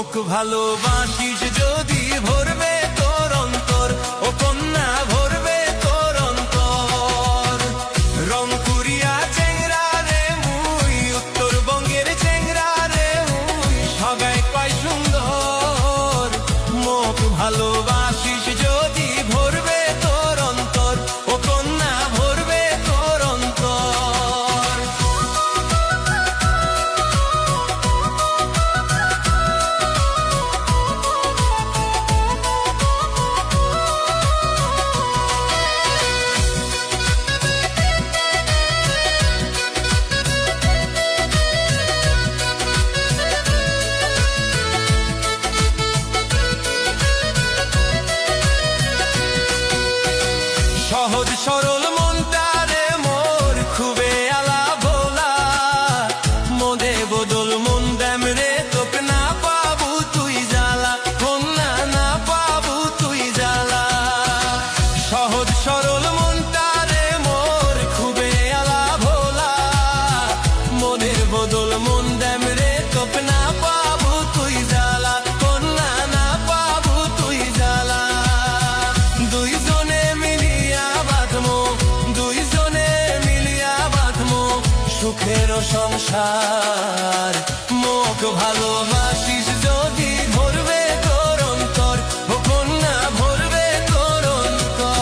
মুখ ভালোবাসিস যদি ভরবে তোর অন্তর, ও কন্যা ভরবে তোর অন্তর। রংপুরিয়া চেংরা রে মুই, উত্তরবঙ্গের চেংরা রে মুই, সবাই কয় সুন্দর। মুখ ভালোবাসিস যদি ভরবে তোর অন্তর, ও কন্যা ভরবে তোর অন্তর। সহজ সরল মনটারে মোর খুবে আলা ভোলা, মোদে বদল মন দেম রে তোকে না পাবু তুই জ্বালা, কন্যা না পাবু তুই জ্বালা। সহজ সরল মনটারে মোর খুবে আলা ভোলা, মোদের বদল মন দেম রে তোকে না পাবু তুই জ্বালা, কন্যা না পাবু তুই জ্বালা। দুইজনে মিলিয়া বাঁধমো, দুইজনে মিলিয়া বাঁধমো সুখের সংসার। মুখ ভালোবাসিস যদি ভরবে তোর অন্তর, ও কন্যা ভরবে তোর অন্তর।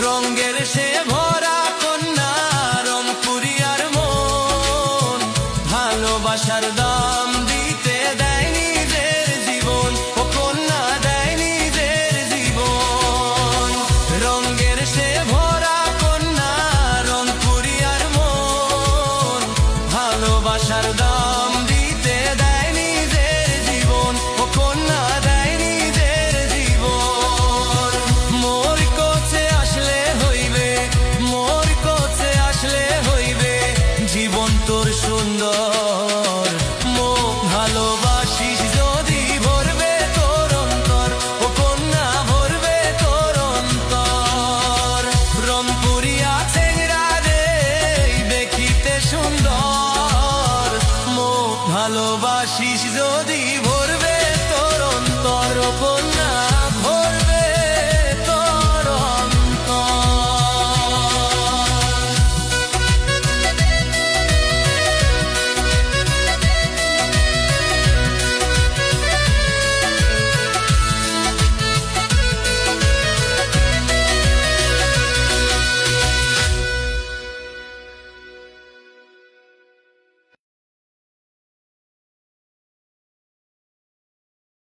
রঙের সে ভরা কন্যা রংপুরিয়ার মন, ভালোবাসার দাম দিতে দেয় নিজের জীবন, ও কন্যা দেয় নিজের জীবন। রঙের সে ভরা কন্যা রংপুরিয়ার মন, ভালোবাসার দাম দিতে দেয় নিজের জীবন, ও কন্যা দেয় নিজের জীবন। মোর কাছে আসলে হইবে, মোর কাছে আসলে হইবে জীবন তোর সুন্দর। মুখ ভালোবাসিস যদি ভরবে তোর অন্তর, ও কন্যা ভরবে তোর অন্তর। রংপুরিয়া চেংরা রে দেখিতে সুন্দর, মুখ ভালোবাসিস যদি ভরবে তোর অন্তর, ও কন্যা